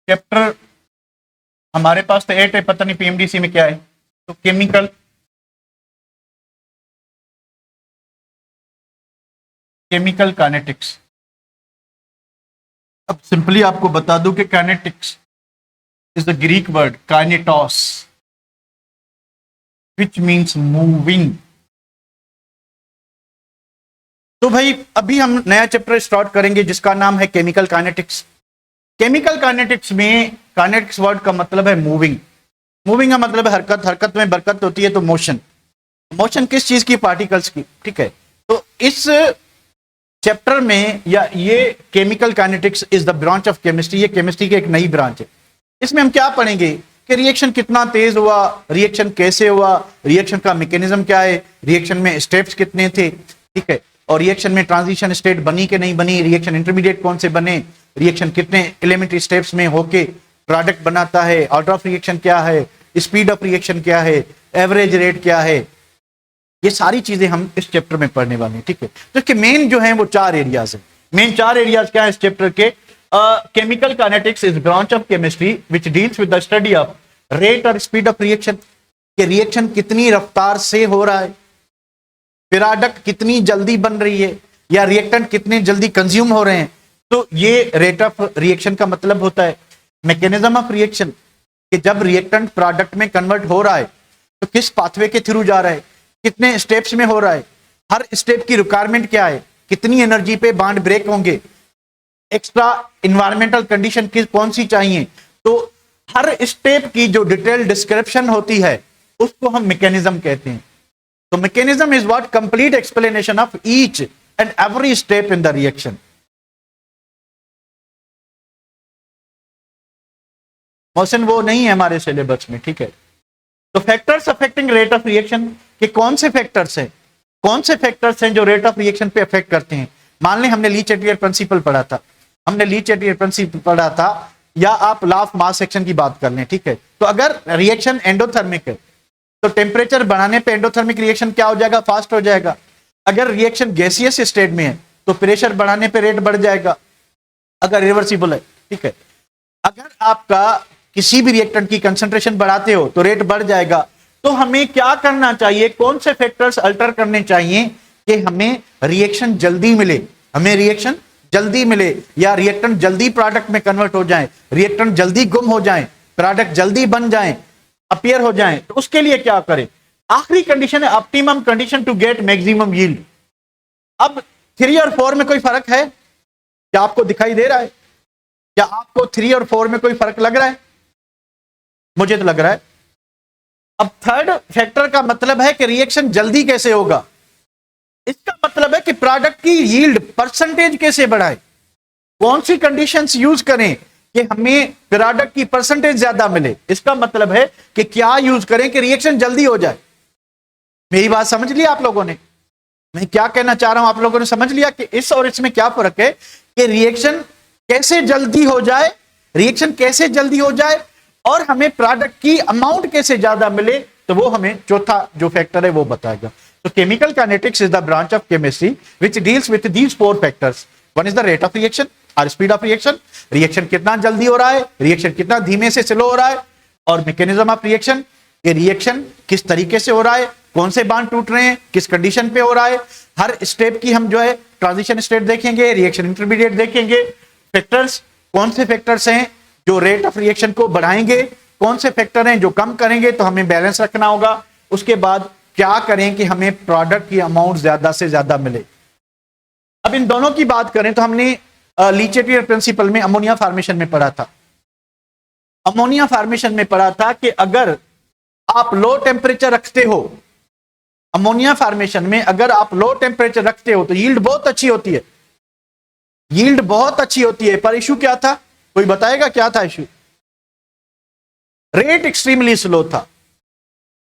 Chapter हमारे पास तो 8 है, पता नहीं पीएमडीसी में क्या है। तो केमिकल काइनेटिक्स। अब सिंपली आपको बता दूं कि kinetics is the Greek word kinetos which means moving. तो भाई अभी हम नया चैप्टर स्टार्ट करेंगे जिसका नाम है केमिकल काइनेटिक्स। केमिकल काइनेटिक्स में काइनेटिक्स वर्ड का मतलब है मूविंग। मूविंग का मतलब है हरकत, हरकत में बरकत होती है तो मोशन। मोशन किस चीज की? पार्टिकल्स की, ठीक है। तो इस चैप्टर में या ये chemical kinetics is the branch of chemistry, ये केमिस्ट्री की एक नई ब्रांच है। इसमें हम क्या पढ़ेंगे कि रिएक्शन कितना तेज हुआ, रिएक्शन कैसे हुआ, रिएक्शन का मैकेनिज्म क्या है, रिएक्शन में स्टेप्स कितने थे, ठीक है, और रिएक्शन में ट्रांजिशन स्टेट बनी कि नहीं बनी, रिएक्शन इंटरमीडिएट कौन से बने, रिएक्शन कितने एलिमेंट्री स्टेप्स में होके प्रोडक्ट बनाता है, ऑर्डर ऑफ रिएक्शन क्या है, स्पीड ऑफ रिएक्शन क्या है, एवरेज रेट क्या है, ये सारी चीजें हम इस चैप्टर में पढ़ने वाले हैं, ठीक है। तो इसके मेन जो है वो 4 एरियाज है। मेन 4 एरियाज क्या है इस चैप्टर के? Chemical kinetics is branch of chemistry which deals with the study of rate और स्पीड ऑफ रिएक्शन, कि रिएक्शन कितनी रफ्तार से हो रहा है, प्रोडक्ट कितनी जल्दी बन रही है, या रिएक्टेंट कितने जल्दी कंज्यूम हो रहे हैं। तो ये रेट ऑफ रिएक्शन का मतलब होता है। मैकेनिज्म ऑफ रिएक्शन, कि जब रिएक्टेंट प्रोडक्ट में कन्वर्ट हो रहा है तो किस पाथवे के थ्रू जा रहा है, कितने स्टेप्स में हो रहा है, हर स्टेप की रिक्वायरमेंट क्या है, कितनी एनर्जी पे बॉन्ड ब्रेक होंगे, एक्स्ट्रा इन्वायरमेंटल कंडीशन कौन सी चाहिए। तो हर स्टेप की जो डिटेल डिस्क्रिप्शन होती है उसको हम मैकेनिज्म कहते हैं। तो mechanism is what? Complete explanation of each and every step in the reaction. Motion वो नहीं है हमारे सिलेबस में, ठीक है। तो factors affecting rate of reaction, के कौन से फैक्टर्स हैं, कौन से फैक्टर्स हैं जो रेट ऑफ रिएक्शन पे अफेक्ट करते हैं। मान लें हमने ली-चैटियर प्रिंसिपल पढ़ा था, हमने ली-चैटियर प्रिंसिपल पढ़ा था, या आप लॉ ऑफ मास एक्शन की बात कर लें, ठीक है। तो अगर रिएक्शन एंडोथर्मिक है तो टेम्परेचर बढ़ाने पे एंडोथर्मिक रिएक्शन क्या हो जाएगा? फास्ट हो जाएगा। अगर रिएक्शन गैसियस स्टेट में है तो प्रेशर बढ़ाने पे रेट बढ़ जाएगा, अगर रिवर्सिबल है, ठीक है। अगर आपका किसी भी रिएक्टेंट की कंसंट्रेशन बढ़ाते हो तो रेट बढ़ जाएगा। तो हमें क्या करना चाहिए, कौन से फैक्टर्स अल्टर करने चाहिए कि हमें रिएक्शन जल्दी मिले, हमें रिएक्शन जल्दी मिले, या रिएक्टेंट जल्दी प्रोडक्ट में कन्वर्ट हो जाए, रिएक्टेंट जल्दी गुम हो जाए, प्रोडक्ट जल्दी बन जाए, अपीयर हो जाए। तो उसके लिए क्या करें? आखिरी कंडीशन है optimum condition to get maximum yield. अब 3 और 4 में कोई फर्क है क्या? आपको दिखाई दे रहा है क्या? आपको 3 और 4 में कोई फर्क लग रहा है? मुझे तो लग रहा है। अब थर्ड फैक्टर का मतलब है कि रिएक्शन जल्दी कैसे होगा। इसका मतलब है कि प्रोडक्ट की यील्ड परसेंटेज कैसे बढ़ाए, कौन सी कंडीशंस यूज करें कि हमें प्रोडक्ट की परसेंटेज ज्यादा मिले। इसका मतलब है कि क्या यूज करें कि रिएक्शन जल्दी हो जाए। मेरी बात समझ लिया आप लोगों ने? मैं क्या कहना चाह रहा हूं, आप लोगों ने समझ लिया कि इस और इसमें क्या फर्क है, कि रिएक्शन कैसे जल्दी हो जाए, रिएक्शन कैसे जल्दी हो जाए, और हमें प्रोडक्ट की अमाउंट कैसे ज्यादा मिले। तो वो हमें चौथा जो फैक्टर है वो बताएगा। तो chemical kinetics is the branch of chemistry which deals with these 4 factors. One is the rate of reaction और स्पीड ऑफ रिएक्शन, रिएक्शन कितना जल्दी हो रहा है, रिएक्शन कितना धीमे से स्लो हो रहा है, और मैकेनिज्म ऑफ रिएक्शन, ये रिएक्शन किस तरीके से हो रहा है, कौन से बॉन्ड टूट रहे हैं, किस कंडीशन पे हो रहा है। हर स्टेप की हम जो है ट्रांजिशन स्टेट देखेंगे, रिएक्शन इंटरमीडिएट देखेंगे। फैक्टर्स, कौन से फैक्टर्स हैं जो रेट ऑफ रिएक्शन को बढ़ाएंगे, कौन से फैक्टर हैं जो कम करेंगे, तो हमें बैलेंस रखना होगा। उसके बाद क्या करें कि हमें प्रोडक्ट की अमाउंट ज्यादा से ज्यादा मिले। अब इन दोनों की बात करें तो हमने ली-चैटियर प्रिंसिपल में अमोनिया फॉर्मेशन में पढ़ा था। अमोनिया फॉर्मेशन में पढ़ा था कि अगर आप लो टेम्परेचर रखते हो, अमोनिया फॉर्मेशन में अगर आप लो टेम्परेचर रखते हो तो यील्ड बहुत अच्छी होती है, यील्ड बहुत अच्छी होती है। पर इशू क्या था, कोई बताएगा क्या था इशू? रेट एक्सट्रीमली स्लो था।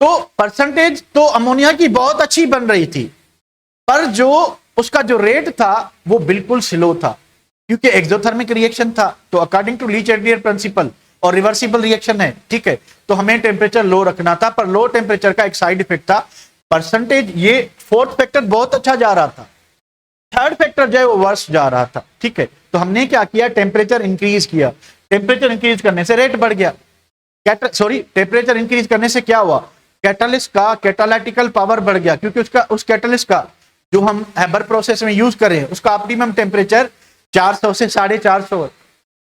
तो परसेंटेज तो अमोनिया की बहुत अच्छी बन रही थी, पर जो उसका जो रेट था वो बिल्कुल स्लो था, क्योंकि एक्सोथर्मिक रिएक्शन था। तो अकॉर्डिंग टू ली-चैटियर प्रिंसिपल और रिवर्सिबल रिएक्शन है, ठीक है, तो हमें टेम्परेचर लो रखना था। पर लो टेम्परेचर का एक साइड इफेक्ट था, परसेंटेज, ये फोर्थ फैक्टर बहुत अच्छा जा रहा था, थर्ड फैक्टर जो है वो वर्स्ट जा रहा था, ठीक है। तो हमने क्या किया, टेम्परेचर इंक्रीज किया। टेम्परेचर इंक्रीज करने से रेट बढ़ गया, टेम्परेचर इंक्रीज करने से क्या हुआ, कैटलिस्ट का कैटालिटिकल पावर बढ़ गया, क्योंकि उस कैटलिस्ट का जो हम हैबर प्रोसेस में यूज करें उसका ऑप्टिमम टेम्परेचर 400 से 450 है,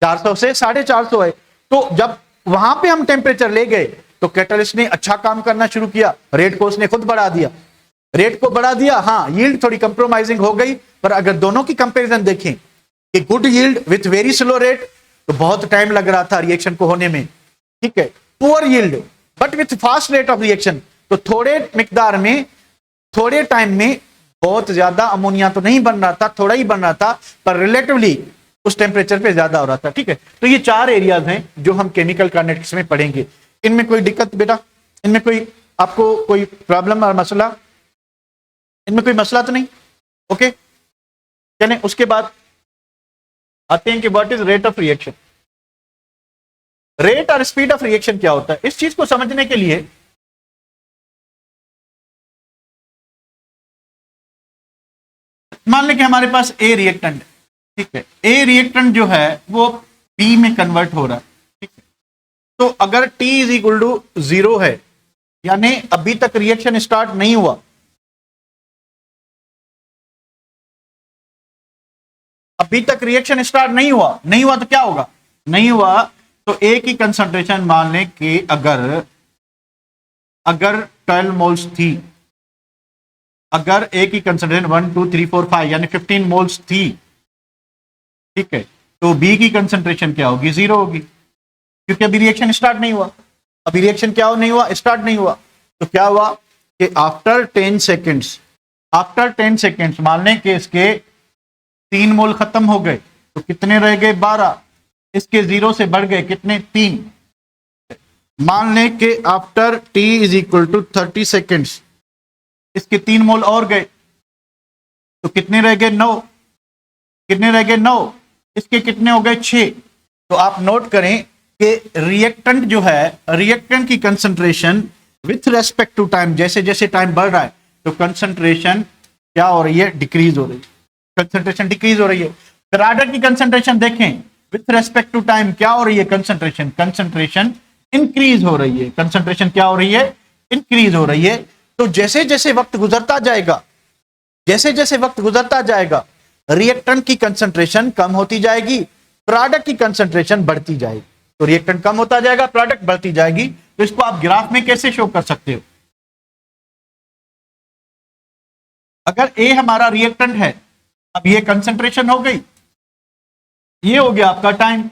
400 से 450 है। तो जब वहां पे हम टेम्परेचर ले गए तो कैटलिस्ट ने अच्छा काम करना शुरू किया, रेट को उसने खुद बढ़ा दिया, रेट को बढ़ा दिया। हाँ, यील्ड थोड़ी कंप्रोमाइजिंग हो गई, पर अगर दोनों की कंपैरिजन देखें कि good yield with very slow rate, तो बहुत टाइम लग रहा था रिएक्शन को होने में, ठीक है। Poor yield but with fast rate of reaction, तो थोड़े मिकदार में थोड़े टाइम में बहुत ज्यादा अमोनिया तो नहीं बन रहा था, थोड़ा ही बन रहा था, पर रिलेटिवली उस टेम्परेचर पे ज्यादा हो रहा था, ठीक है। तो ये 4 एरियाज हैं जो हम केमिकल काइनेटिक्स में पढ़ेंगे। इनमें कोई दिक्कत बेटा, इनमें कोई आपको कोई प्रॉब्लम और मसला, इनमें कोई मसला तो नहीं? ओके, चलें उसके बाद आते हैं कि what is rate of reaction. Rate और स्पीड ऑफ रिएक्शन क्या होता है, इस चीज को समझने के लिए मान लें कि हमारे पास ए रिएक्टेंट है, ठीक है। ए रिएक्टेंट जो है वो बी में कन्वर्ट हो रहा है, ठीक है। तो अगर T इज इक्वल टू 0 है, यानी अभी तक रिएक्शन स्टार्ट नहीं हुआ, अभी तक रिएक्शन स्टार्ट नहीं हुआ तो क्या होगा, नहीं हुआ तो ए की कंसंट्रेशन मान लें कि अगर 12 मोल्स थी, अगर ए की कंसंट्रेशन 1 2 3 4 5 यानी 15 मोल्स थी, ठीक है, तो बी की कंसंट्रेशन क्या होगी, 0 होगी, क्योंकि अभी रिएक्शन स्टार्ट नहीं हुआ। अभी रिएक्शन क्या नहीं हुआ, स्टार्ट नहीं हुआ। तो क्या हुआ कि आफ्टर 10 सेकेंड्स मान लें कि इसके 3 मोल खत्म हो गए, तो कितने रह गए, 12, इसके 0 से बढ़ गए कितने, 3। मान लें कि after T is equal to 30 seconds इसके 3 मोल और गए, तो कितने रह गए, 9, कितने रह गए, 9, इसके कितने हो गए, 6। तो आप नोट करें कि रिएक्टेंट जो है, रिएक्टेंट की concentration with respect to time, जैसे जैसे टाइम बढ़ रहा है तो कंसंट्रेशन क्या हो रही है, डिक्रीज हो रही है, कंसंट्रेशन डिक्रीज हो रही है। प्रोडक्ट की कंसंट्रेशन देखें विथ रेस्पेक्ट टू टाइम क्या हो रही है, कंसंट्रेशन इंक्रीज हो रही है, कंसंट्रेशन क्या हो रही है, इंक्रीज हो रही है। तो जैसे जैसे वक्त गुजरता जाएगा, जैसे जैसे वक्त गुजरता जाएगा, रिएक्टेंट की कंसंट्रेशन कम होती जाएगी, प्रोडक्ट की कंसंट्रेशन बढ़ती जाएगी। तो रिएक्टेंट कम होता जाएगा, प्रोडक्ट बढ़ती जाएगी। तो इसको आप ग्राफ में कैसे शो कर सकते हो, अगर ए हमारा रिएक्टेंट है, अब ये कंसंट्रेशन हो गई, ये हो गया आपका टाइम।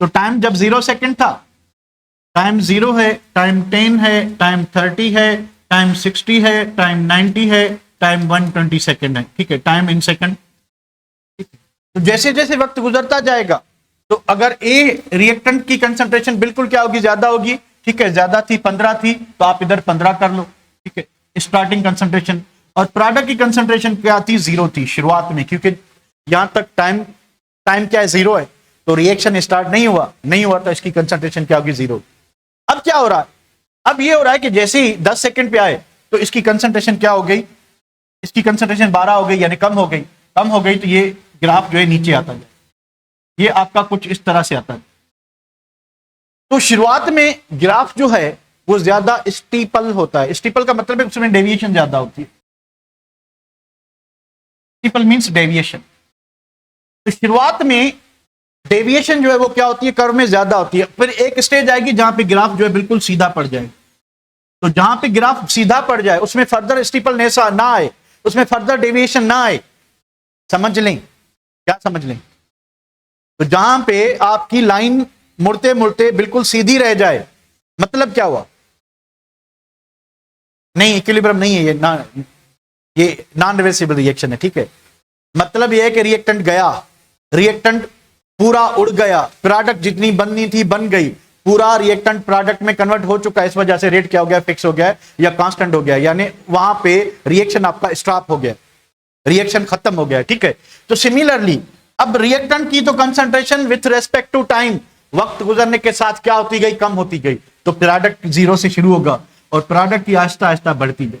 तो टाइम जब 0 सेकेंड था, टाइम 0 है, टाइम 10 है, टाइम 30 है, टाइम 60 है, टाइम 90 है, टाइम 120 सेकेंड है, ठीक है, टाइम इन सेकेंड। तो जैसे जैसे वक्त गुजरता जाएगा, तो अगर ए रिएक्टेंट की कंसंट्रेशन बिल्कुल क्या होगी, ज्यादा होगी, ठीक है, ज्यादा थी, 15 थी, तो आप इधर 15 कर लो, ठीक है, स्टार्टिंग कंसंट्रेशन। और प्रोडक्ट की कंसंट्रेशन क्या थी, 0 थी शुरुआत में, क्योंकि यहां तक टाइम क्या है, 0 है, तो रिएक्शन स्टार्ट नहीं हुआ तो इसकी कंसंट्रेशन क्या होगी, 0। अब क्या हो रहा है, अब ये हो रहा है कि जैसे ही 10 सेकंड पे आए तो इसकी कंसंट्रेशन क्या हो गई, इसकी कंसंट्रेशन 12 हो गई, यानी कम हो गई। तो ये ग्राफ जो है नीचे आता है, ये आपका कुछ इस तरह से आता है। तो शुरुआत में ग्राफ जो है वो ज्यादा स्टीपल होता है। स्टीपल का मतलब है उसमें डेविएशन ज्यादा होती है, स्टीपल मींस डेविएशन। तो शुरुआत में डेविएशन जो है वो क्या होती है, कर्व में ज्यादा होती है। फिर एक स्टेज आएगी जहां पे ग्राफ जो है बिल्कुल सीधा पड़ जाए। तो जहां पे ग्राफ सीधा पड़ जाए, उसमें फर्दर स्टीपलनेस ना आए, उसमें फर्दर डेविएशन ना आए, समझ लें, क्या समझ लें, तो जहां पे आपकी लाइन मुड़ते मुड़ते बिल्कुल सीधी रह जाए, मतलब क्या हुआ, नहीं इक्विलिब्रियम नहीं है, ये नॉन रिवर्सिबल रिएक्शन है, ठीक है। मतलब यह है कि रिएक्टेंट गया, रिएक्टेंट पूरा उड़ गया, प्रोडक्ट जितनी बननी थी बन गई, पूरा रिएक्टेंट प्रोडक्ट में कन्वर्ट हो चुका है, इस वजह से रेट क्या हो गया, फिक्स हो गया है या कांस्टेंट हो गया, यानी वहां पे रिएक्शन आपका स्टॉप हो गया, रिएक्शन खत्म हो गया, ठीक है। तो सिमिलरली अब रिएक्टेंट की तो concentration with respect to time, वक्त गुजरने के साथ क्या होती गई, कम होती गई। तो प्रोडक्ट 0 से शुरू होगा और प्रोडक्ट की आहिस्ता आहिस्ता बढ़ती गई,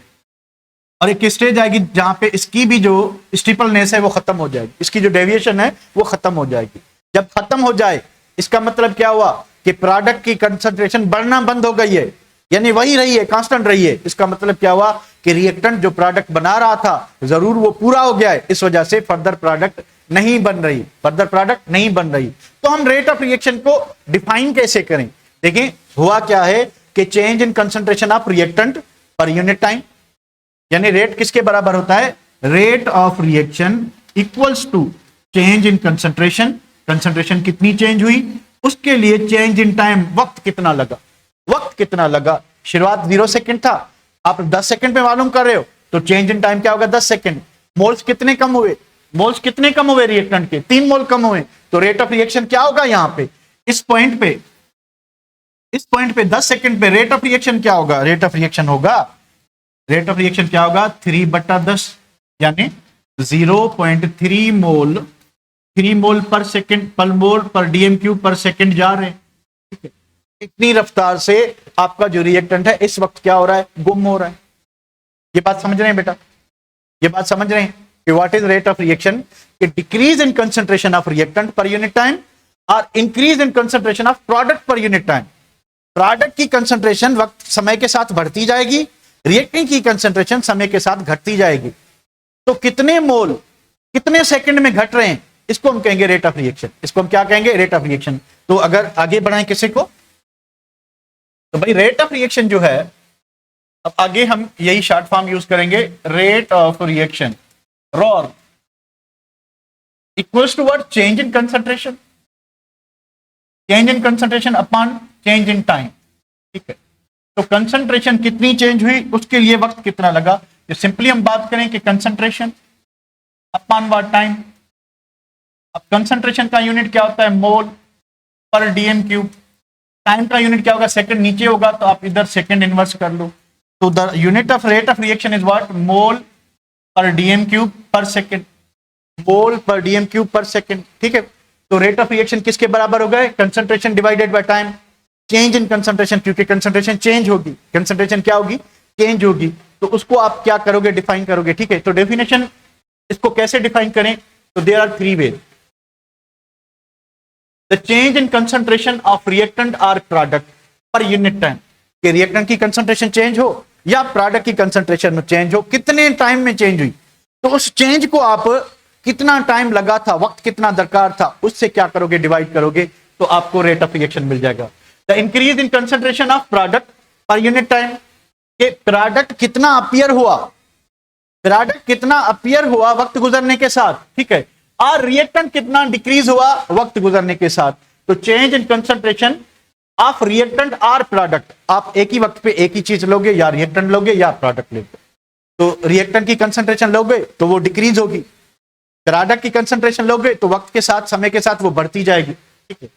और एक स्टेज आएगी जहां पे इसकी भी जो स्टीपलनेस है वो खत्म हो जाएगी, इसकी जो डेविएशन है वो खत्म हो जाएगी। जब खत्म हो जाए इसका मतलब क्या हुआ कि प्रोडक्ट की कंसंट्रेशन बढ़ना बंद हो गई है, यानी वही रही है, कांस्टेंट रही है। इसका मतलब क्या हुआ कि रिएक्टेंट जो प्रोडक्ट बना रहा था जरूर वो पूरा हो गया है, इस वजह से फर्दर प्रोडक्ट नहीं बन रही, फर्दर प्रोडक्ट नहीं बन रही। तो हम रेट ऑफ रिएक्शन को डिफाइन कैसे करें? देखिए हुआ क्या है कि change in concentration of reactant per unit time, यानी रेट किसके बराबर होता है? Rate of reaction equals to change in concentration, concentration कितनी चेंज हुई उसके लिए चेंज इन टाइम, वक्त कितना लगा, वक्त कितना लगा। शुरुआत 0 सेकंड था, आप 10 सेकंड पे मालूम कर रहे हो तो चेंज इन टाइम क्या होगा? 10 सेकंड। मोल्स कितने कम हुए? मोल्स कितने कम हुए रिएक्टेंट के? 3 मोल कम हुए, तो रेट ऑफ रिएक्शन क्या होगा यहां पे? इस पॉइंट पे 10 सेकंड पे रेट ऑफ रिएक्शन क्या होगा? रेट ऑफ रिएक्शन होगा, रेट ऑफ रिएक्शन क्या होगा? 3/10, यानी 0.3 मोल, 3 मोल पर सेकंड, पर मोल per dm cube per second जा रहे हैं। ठीक है, इतनी रफ्तार से आपका जो रिएक्टेंट है इस वक्त क्या हो रहा है? गुम हो रहा है। ये बात समझ रहे हैं बेटा? ये बात समझ रहे हैं कि what is rate of reaction? कि decrease in concentration of reactant per unit time और increase in concentration of product per unit time. Product की कंसंट्रेशन वक्त समय के साथ बढ़ती जाएगी, रिएक्टेंट की कंसंट्रेशन समय के साथ घटती जाएगी। तो कितने मोल कितने सेकंड में घट रहे हैं, इसको हम कहेंगे रेट ऑफ रिएक्शन। इसको हम क्या कहेंगे? Rate of reaction. तो अगर आगे बढ़ाएं किसी को, तो भाई रेट ऑफ रिएक्शन जो है, अब आगे हम यही शॉर्ट फॉर्म यूज करेंगे, rate of reaction ROR equals to what? Change in concentration, change in concentration upon change in time. ठीक है, तो कंसंट्रेशन कितनी चेंज हुई उसके लिए वक्त कितना लगा। तो सिंपली हम बात करें कि कंसंट्रेशन अपॉन व्हाट? टाइम। अब कंसंट्रेशन का यूनिट क्या होता है? मोल पर डीएम क्यूब। टाइम का यूनिट क्या होगा? सेकंड, नीचे होगा तो आप इधर सेकंड इनवर्स कर लो। तो the unit of rate of reaction is what? Mole per dm cube per second, mole per dm cube per second. ठीक है, तो रेट ऑफ रिएक्शन किसके बराबर हो गए? Concentration divided by time, change in concentration, क्योंकि कंसंट्रेशन चेंज होगी, concentration क्या होगी? चेंज होगी। तो उसको आप क्या करोगे? डिफाइन करोगे। ठीक है, तो डेफिनेशन इसको कैसे डिफाइन करें? तो there are 3 ways. The change in concentration of reactant और प्रोडक्ट पर यूनिट टाइम, कि रिएक्टेंट की कंसंट्रेशन चेंज हो या प्रोडक्ट की कंसंट्रेशन में चेंज हो, कितने टाइम में चेंज हुई, तो उस चेंज को आप कितना टाइम लगा था, वक्त कितना दरकार था, उससे क्या करोगे? डिवाइड करोगे, तो आपको रेट ऑफ रिएक्शन मिल जाएगा। The increase in concentration of product per unit time, कि प्रोडक्ट कितना अपीयर हुआ, प्रोडक्ट कितना अपीयर हुआ वक्त गुजरने के साथ। ठीक है, और रिएक्टेंट कितना डिक्रीज हुआ वक्त गुजरने के साथ। तो change in concentration of reactant और प्रोडक्ट, आप एक ही वक्त पे एक ही चीज लोगे, या रिएक्टेंट लोगे या प्रोडक्ट लोगे। तो रिएक्टेंट की कंसंट्रेशन लोगे तो वो डिक्रीज होगी, प्रोडक्ट की कंसंट्रेशन लोगे तो वक्त के साथ, समय के साथ वो बढ़ती जाएगी। ठीक है,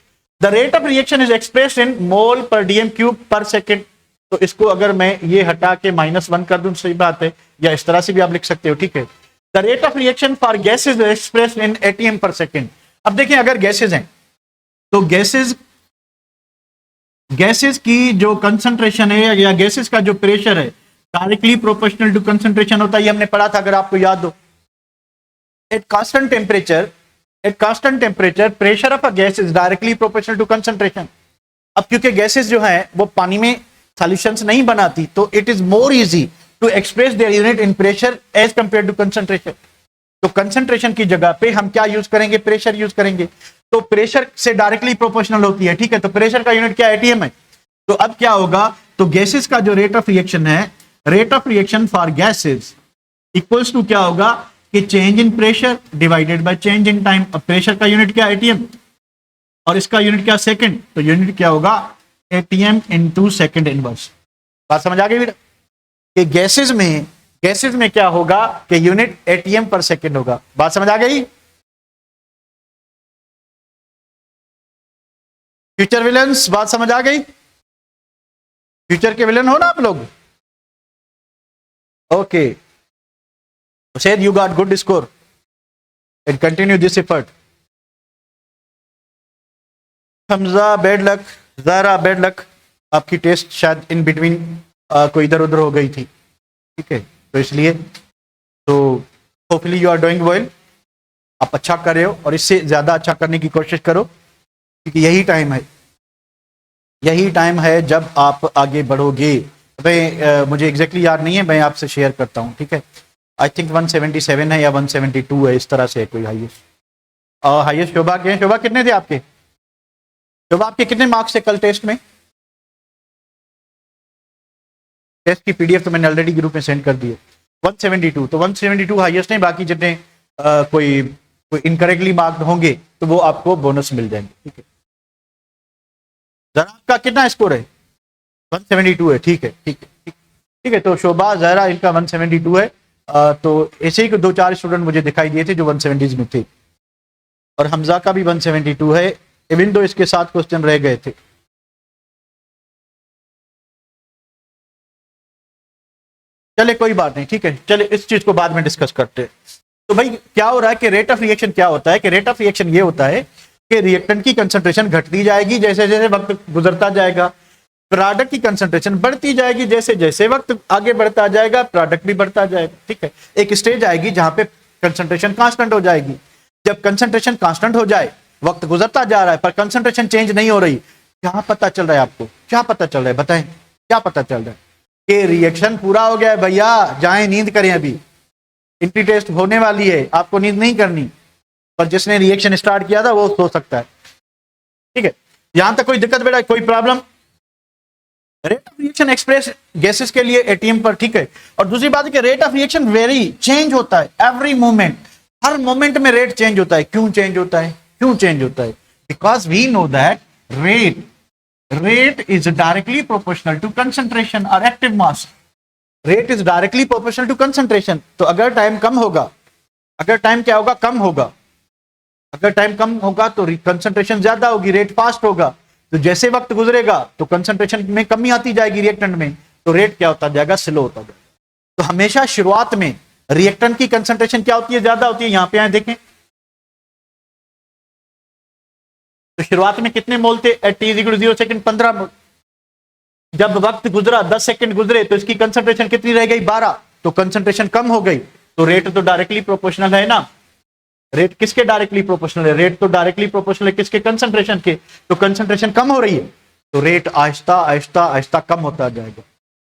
the rate of reaction is expressed in mole per dm cube पर सेकेंड। तो इसको अगर मैं ये हटा के -1 कर दूं, सही बात है, या इस तरह से भी आप लिख सकते हो। ठीक है, the rate of reaction for gases expressed in ATM पर सेकेंड। अब देखिए अगर गैसेज हैं तो गैसेज की जो कंसंट्रेशन है या गैसेज का जो प्रेशर है डायरेक्टली प्रोपोर्शनल टू कंसंट्रेशन होता है, ये हमने पढ़ा था अगर आपको याद हो। At constant temperature pressure of a gas is directly proportional to concentration. अब क्योंकि गैसेज जो है वो पानी में सॉल्यूशंस नहीं बनाती, तो it is more easy to express their unit in pressure as compare to concentration. तो कंसंट्रेशन की जगह पे हम क्या यूज करेंगे? प्रेशर यूज करेंगे। तो प्रेशर से डायरेक्टली प्रोपोर्शनल होती है। ठीक है, तो प्रेशर का यूनिट क्या? एटीएम है। तो अब क्या होगा? तो गैसेस का जो रेट ऑफ रिएक्शन है, rate of reaction for gases equals to क्या होगा? कि change in pressure divided by change in time. अब प्रेशर का यूनिट क्या? एटीएम, और इसका यूनिट क्या? सेकंड। तो यूनिट क्या होगा? ATM into second inverse. बात समझ आ गई बेटा? कि गैसेस में क्या होगा? कि यूनिट एटीएम पर सेकंड होगा। बात समझ आ गई? फ्यूचर विलन्स, बात समझ आ गई? फ्यूचर के विलन हो ना आप लोग? Okay, said you got good score and continue this effort. Hamza bad luck, Zara bad luck, आपकी टेस्ट शायद इन बिटवीन कोई इधर उधर हो गई थी। ठीक है, तो इसलिए तो hopefully you are doing well. आप अच्छा कर रहे हो और इससे ज्यादा अच्छा करने की कोशिश करो, क्योंकि यही टाइम है जब आप आगे बढ़ोगे। मैं मुझे एग्जैक्टली याद नहीं है, मैं आपसे शेयर करता हूँ, ठीक है। आई थिंक 177 है या 172 है, इस तरह से है कोई हाईएस्ट। हाईएस्ट शोभा के, शोभा कितने थे आपके? शोभा आपके कितने मार्क्स थे कल टेस्ट में? टेस्ट की पीडीएफ तो मैंने ऑलरेडी ग्रुप में सेंड कर दी है। 172, तो 172 हाईएस्ट है। बाकी जितने कोई इनकरेक्टली मार्क्ड होंगे तो वो आपको बोनस मिल जाएंगे, ठीक है। जरा आपका कितना स्कोर है? 172 है, ठीक है, ठीक है, ठीक है। तो शोभा, जहरा, इनका 172 है। तो ऐसे ही 2-4 स्टूडेंट मुझे दिखाई दिए थे जो 170 में थे, और हमजा का भी 172 है, इवन दो इसके साथ क्वेश्चन रह गए थे। चले कोई बात नहीं, ठीक है, चले इस चीज को बाद में डिस्कस करते हैं। तो भाई क्या हो रहा है कि रेट ऑफ रिएक्शन क्या होता है, कि रेट ऑफ रिएक्शन ये होता है कि रिएक्टेंट की कंसंट्रेशन घटती जाएगी जैसे जैसे वक्त गुजरता जाएगा, प्रोडक्ट की कंसंट्रेशन बढ़ती जाएगी जैसे जैसे वक्त आगे बढ़ता जाएगा, प्रोडक्ट भी बढ़ता जाएगा, ठीक है। एक स्टेज आएगी जहां पे कंसंट्रेशन कांस्टेंट हो जाएगी। जब कंसंट्रेशन कांस्टेंट हो जाए, वक्त गुजरता जा रहा है पर कंसंट्रेशन चेंज नहीं हो रही, क्या पता चल रहा है आपको? क्या पता चल रहा है बताएं, क्या पता चल रहा है? कि रिएक्शन पूरा हो गया है भैया, जाएं नींद करें, अभी एंटी टेस्ट होने वाली है, आपको नींद नहीं करनी। पर जिसने रिएक्शन स्टार्ट किया था वो सो सकता है, ठीक है। यहां तक कोई दिक्कत बेटा, कोई problem? Rate of reaction express gases के लिए एटीएम पर, ठीक है। और दूसरी बात है कि rate of reaction very change होता है एवरी मोमेंट, हर मोमेंट में रेट चेंज होता है। क्यों चेंज होता है? क्यों चेंज होता है? Because we know that rate is directly proportional to concentration or active mass. Rate is directly proportional to concentration. तो अगर टाइम कम होगा, अगर टाइम क्या होगा? कम होगा। अगर टाइम कम होगा तो कंसंट्रेशन ज्यादा होगी, रेट फास्ट होगा। तो जैसे वक्त गुजरेगा तो कंसंट्रेशन में कमी आती जाएगी रिएक्टेंट में, तो रेट क्या होता जाएगा? स्लो होता जाएगा। तो हमेशा शुरुआत में रिएक्टेंट की कंसंट्रेशन क्या होती है? ज्यादा होती है। यहां पे आए देखें, तो शुरुआत में कितने मोल थे? एट टी इक्वल 0 सेकंड 15 मोल। जब वक्त गुजरा, 10 सेकंड गुजरे, तो इसकी कंसंट्रेशन कितनी रह गई? 12। तो कंसंट्रेशन कम हो गई, तो रेट तो डायरेक्टली प्रोपोर्शनल है ना। रेट किसके डायरेक्टली प्रोपोर्शनल है? रेट तो डायरेक्टली प्रोपोर्शनल है किसके? कंसंट्रेशन के। तो कंसंट्रेशन कम हो रही है तो रेट आहिस्ता आहिस्ता आहिस्ता कम होता जाएगा।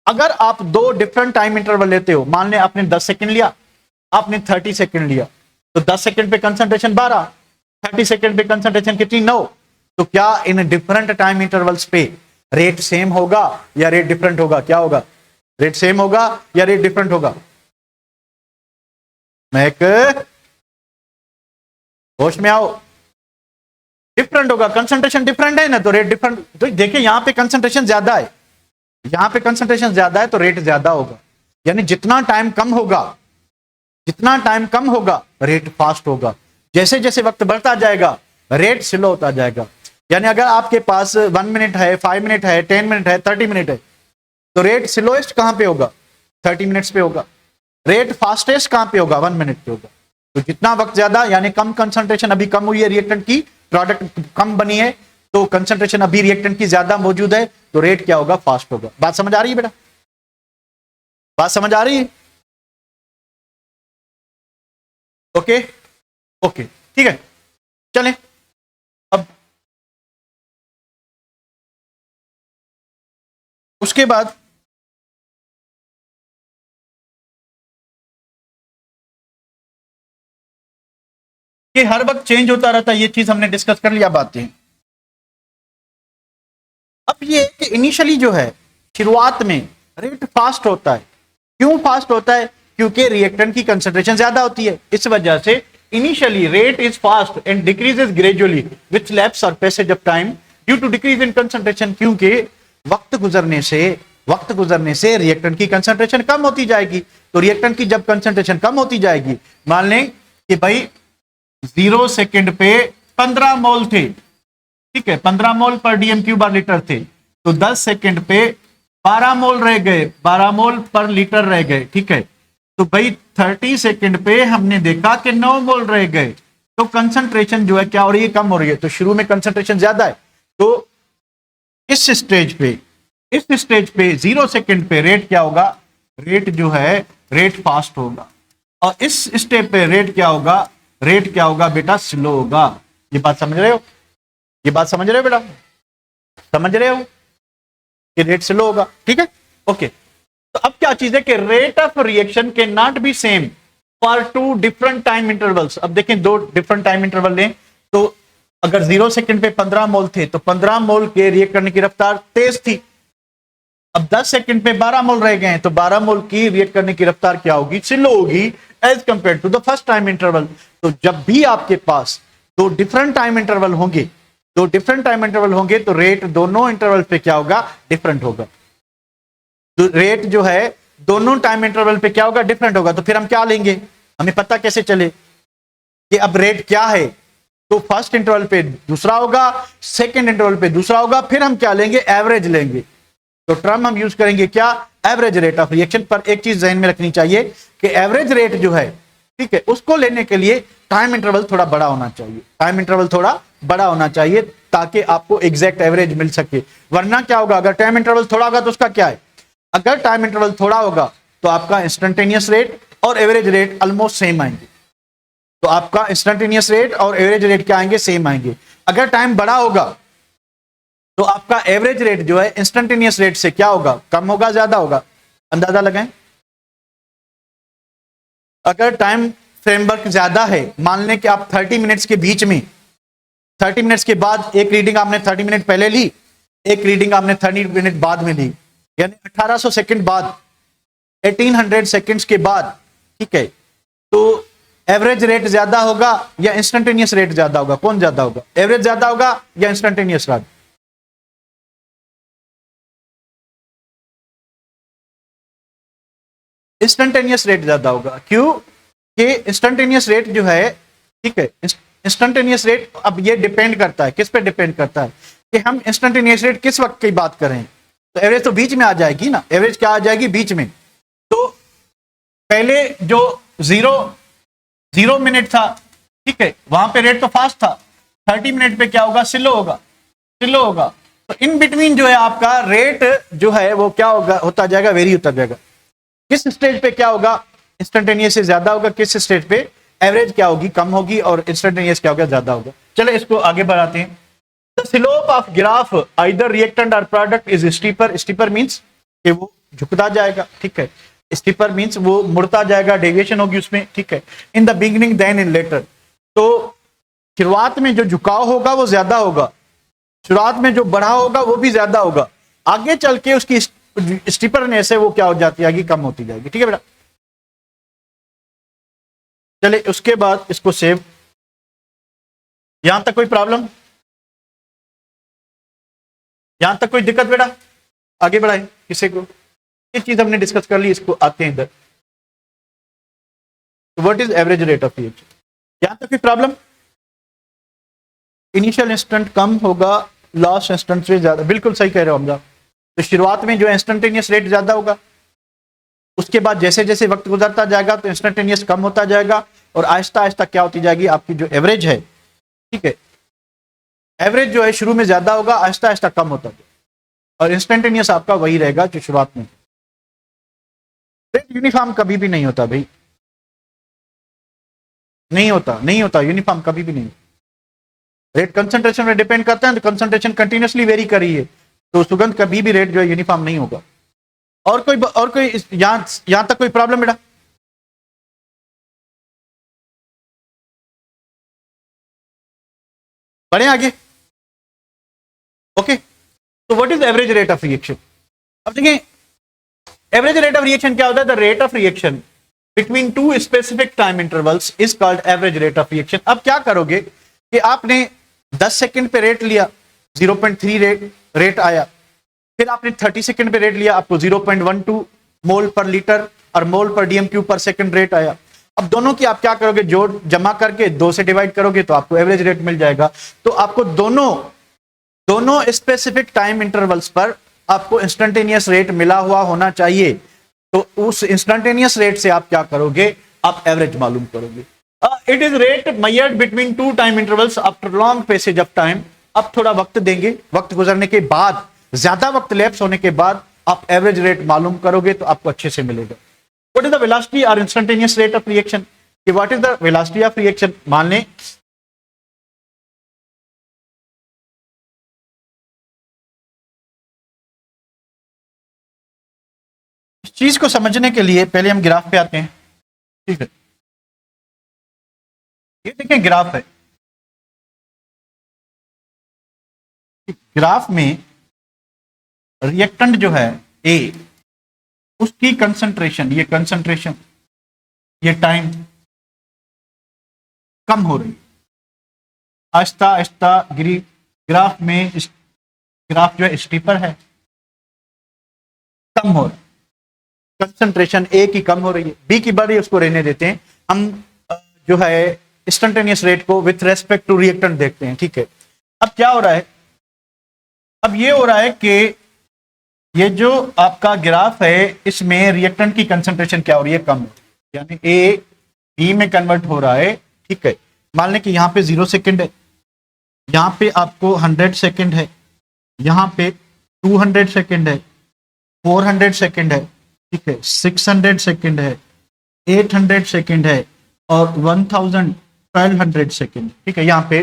अगर आप दो डिफरेंट टाइम इंटरवल लेते हो, मान लें आपने 10 सेकंड लिया, आपने 30 सेकंड लिया, तो 10 सेकंड पे कंसंट्रेशन 12, 30 सेकंड पे कंसंट्रेशन कितनी? 9। तो क्या इन डिफरेंट टाइम इंटरवल्स पे रेट सेम होगा या रेट डिफरेंट होगा? क्या होगा? रेट सेम होगा या रेट डिफरेंट होगा? मैं एक होश में आओ, डिफरेंट होगा। कंसंट्रेशन डिफरेंट है ना, तो रेट डिफरेंट। तो देखिए यहां पे कंसंट्रेशन ज्यादा है, यहां पे कंसंट्रेशन ज्यादा है तो रेट ज्यादा होगा। यानी जितना टाइम कम होगा, जितना टाइम कम होगा रेट फास्ट होगा। जैसे जैसे वक्त बढ़ता जाएगा रेट स्लो होता जाएगा। यानी अगर आपके पास 1 मिनट है, 5 मिनट है, 10 मिनट है, 30 मिनट है, तो रेट स्लोएस्ट कहां पे होगा? 30 मिनट्स पे होगा। रेट फास्टेस्ट कहां पे होगा? 1 मिनट पे होगा। तो जितना वक्त ज्यादा, यानी कम कंसंट्रेशन अभी कम हुई है रिएक्टेंट की, प्रोडक्ट कम बनी है, तो कंसंट्रेशन अभी रिएक्टेंट की ज्यादा मौजूद है, तो रेट क्या होगा? फास्ट होगा। बात समझ आ रही है बेटा? बात समझ आ रही है? ओके ओके, ठीक है। चलें अब उसके बाद कि हर वक्त चेंज होता रहता है, ये चीज हमने डिस्कस कर लिया बातें। अब ये कि इनिशियली जो है, शुरुआत में रेट फास्ट होता है। क्यों फास्ट होता है? क्योंकि रिएक्टेंट की कंसंट्रेशन ज्यादा होती है, इस वजह से initially rate is fast and decreases gradually with lapse और passage of time due to decrease in concentration. क्योंकि वक्त गुजरने से रिएक्टेंट की कंसंट्रेशन कम होती जाएगी। तो रिएक्टेंट की जब कंसंट्रेशन कम होती जाएगी, मान लें कि भाई 0 सेकंड पे 15 मोल थे, ठीक है, 15 मोल per dm cube bar litre थे, तो 10 सेकंड पे 12 मोल रह गए, 12 मोल पर लीटर रह गए, ठीक है। तो भाई 30 सेकंड पे हमने देखा कि 9 मोल रह गए, तो कंसंट्रेशन जो है क्या हो रही है? कम हो रही है। तो शुरू में कंसंट्रेशन ज्यादा है, तो इस स्टेज पे 0 सेकंड पे रेट क्या होगा? रेट जो है रेट फास्ट होगा। और इस स्टेप पे रेट क्या होगा? रेट क्या होगा बेटा, स्लो होगा। ये बात समझ रहे हो, ये बात समझ रहे हो बेटा, समझ रहे हो कि रेट स्लो होगा, ठीक है, ओके। तो अब क्या चीज है कि rate of reaction can not be same for two different time intervals. अब देखें दो डिफरेंट टाइम इंटरवल लें, तो अगर 0 सेकंड पे 15 मोल थे तो 15 मोल के रिएक्ट करने की रफ्तार तेज थी। अब 10 सेकंड पे 12 मोल रह गए हैं तो 12 मोल की रिएक्ट करने की रफ्तार क्या होगी, स्लो होगी as compare to the first time interval. तो जब भी आपके पास दो डिफरेंट टाइम इंटरवल होंगे, दो डिफरेंट टाइम इंटरवल होंगे तो रेट दोनों इंटरवल पे क्या होगा, डिफरेंट होगा। तो रेट जो है दोनों टाइम इंटरवल पे क्या होगा, डिफरेंट होगा। तो फिर हम क्या लेंगे, हमें पता कैसे चले कि अब रेट क्या है, तो फर्स्ट इंटरवल पे दूसरा होगा, सेकंड इंटरवल पे दूसरा होगा, फिर हम क्या लेंगे, एवरेज लेंगे। तो टर्म हम यूज करेंगे क्या, एवरेज रेट ऑफ रिएक्शन। पर एक चीज ध्यान में रखनी चाहिए कि एवरेज रेट जो है, ठीक है, उसको लेने के लिए टाइम इंटरवल थोड़ा बड़ा होना चाहिए, टाइम इंटरवल थोड़ा बड़ा होना चाहिए ताकि आपको एग्जैक्ट एवरेज मिल सके। वरना क्या होगा, अगर टाइम इंटरवल थोड़ा होगा तो उसका क्या है, अगर टाइम इंटरवल थोड़ा होगा तो आपका इंस्टेंटेनियस रेट और एवरेज रेट ऑलमोस्ट सेम आएंगे। तो आपका इंस्टेंटेनियस रेट और एवरेज रेट क्या आएंगे, सेम आएंगे। अगर टाइम बड़ा होगा तो आपका एवरेज रेट जो है इंस्टेंटेनियस रेट से क्या होगा, कम होगा, ज्यादा होगा, अंदाजा लगाएं। अगर टाइम फ्रेमवर्क ज्यादा है, मान लें कि आप 30 मिनट्स के बीच में, 30 मिनट्स के बाद एक रीडिंग आपने 30 मिनट पहले ली, एक रीडिंग आपने 30 मिनट बाद में ली, यानी 1800 सेकंड बाद, 1800 सेकंड्स के बाद, ठीक है, तो एवरेज रेट ज्यादा होगा या इंस्टेंटेनियस रेट ज्यादा होगा, कौन ज्यादा होगा, एवरेज ज्यादा होगा या इंस्टेंटेनियस रेट? इंस्टेंटेनियस रेट ज्यादा होगा। क्यों कि इंस्टेंटेनियस रेट जो है, ठीक है, इंस्टेंटेनियस रेट, अब ये डिपेंड करता है, किस पे डिपेंड करता है कि हम इंस्टेंटेनियस रेट किस वक्त की बात करें। तो एवरेज तो बीच में आ जाएगी ना, एवरेज क्या आ जाएगी, बीच में। तो पहले जो जीरो मिनट था, ठीक है, वहां पे रेट तो फास्ट था, 30 मिनट पे क्या होगा, स्लो होगा, स्लो होगा। तो इन बिटवीन जो है आपका रेट जो है वो क्या होगा, होता जाएगा, वेरी होता जाएगा। किस स्टेज पे क्या होगा, इंस्टेंटेनियस से ज्यादा होगा, किस स्टेज पे एवरेज क्या होगी, कम होगी, और इंस्टेंटेनियस क्या होगा, ज्यादा होगा। चलो इसको आगे बढ़ाते हैं। The slope of graph either reactant और product is steeper. Steeper means कि वो झुकता जाएगा, ठीक है, स्टीपर मींस वो मुड़ता जाएगा, डेविएशन होगी उसमें, ठीक है। In the beginning then in later, तो शुरुआत में जो झुकाव होगा वो ज्यादा होगा, शुरुआत में जो बढ़ा होगा वो भी ज्यादा होगा, आगे चल के उसकी स्टीपरनेस है वो क्या हो जाती है, कम होती जाएगी, ठीक है बेटा। चले उसके बाद इसको सेव, यहां तक कोई प्रॉब्लम, यहां तक कोई दिक्कत बेटा, आगे बढ़ाए किसी को, ये चीज हमने डिस्कस कर ली, इसको आते हैं इधर। What is average rate of reaction, यहां तक कोई प्रॉब्लम? इनिशियल इंस्टेंट कम होगा, लास्ट इंस्टेंट से ज्यादा, बिल्कुल सही कह रहे हो हमजा। तो शुरुआत में जो इंस्टेंटेनियस रेट ज्यादा होगा, उसके बाद जैसे जैसे वक्त गुजरता जाएगा तो इंस्टेंटेनियस कम होता जाएगा, और आहिस्ता आहिस्ता क्या होती जाएगी, आपकी जो एवरेज है, ठीक है, एवरेज जो है शुरू में ज्यादा होगा, आहिस्ता आहिस्ता कम होता जाएगा, और इंस्टेंटेनियस आपका वही रहेगा जो शुरुआत में। रेट यूनिफॉर्म कभी भी नहीं होता भाई, नहीं होता, नहीं होता यूनिफॉर्म कभी भी नहीं। रेट कंसंट्रेशन में डिपेंड करता है, तो कंसंट्रेशन कंटिन्यूसली वेरी कर रही है, तो सुगंध कभी भी रेट जो है यूनिफॉर्म नहीं होगा। और कोई यहां तक कोई प्रॉब्लम बेटा? बढ़े आगे, ओके। तो what is average rate of reaction? अब देखिए एवरेज रेट ऑफ रिएक्शन क्या होता है, the rate of reaction between two specific time intervals is called average rate of reaction. अब क्या करोगे कि आपने 10 सेकंड पे रेट लिया, 0.3 रेट आया, फिर आपने 30 सेकंड पे रेट लिया, आपको 0.12 मोल पर लीटर और मोल per dm cube per second rate आया। अब दोनों की आप क्या करोगे, जोड़ जमा करके 2 से डिवाइड करोगे तो आपको एवरेज रेट मिल जाएगा। तो आपको दोनों स्पेसिफिक टाइम इंटरवल्स पर आपको इंस्टेंटेनियस रेट मिला हुआ होना चाहिए। तो उस इंस्टेंटेनियस रेट से आप क्या करोगे, आप एवरेज मालूम करोगे। It is rate measured between two time intervals after long passage of time. अब थोड़ा वक्त देंगे, वक्त गुजरने के बाद, ज्यादा वक्त लैप्स होने के बाद आप एवरेज रेट मालूम करोगे तो आपको अच्छे से मिलेगा। व्हाट इज द वेलोसिटी और इंस्टेंटेनियस रेट ऑफ रिएक्शन? कि what is the velocity of reaction. मान लें इस चीज को समझने के लिए पहले हम ग्राफ पे आते हैं, ठीक है। ये देखें ग्राफ है, ग्राफ में रिएक्टेंट जो है ए, उसकी कंसंट्रेशन, ये कंसंट्रेशन, ये टाइम कम हो रही है आहिस्ता आहिस्ता। ग्राफ में ग्राफ जो है स्टीपर है, कम हो रहा है, कंसंट्रेशन ए की कम हो रही है, बी की बढ़ रही है, उसको रहने देते हैं। हम जो है इंस्टेंटेनियस रेट को विथ रेस्पेक्ट टू रिएक्टेंट देखते हैं, ठीक है। अब क्या हो रहा है, अब ये हो रहा है कि ये जो आपका ग्राफ है इसमें रिएक्टेंट की कंसंट्रेशन क्या हो रही है, कम हो रही है, यानी ए बी में कन्वर्ट हो रहा है, ठीक है। मान लें कि यहाँ पे 0 सेकेंड है, यहाँ पे आपको 100 सेकेंड है, यहाँ पे 200 सेकेंड है, 400 सेकेंड है, ठीक है, 600 सेकेंड है, 800 सेकेंड है और 1200 सेकेंड, ठीक है। यहाँ पे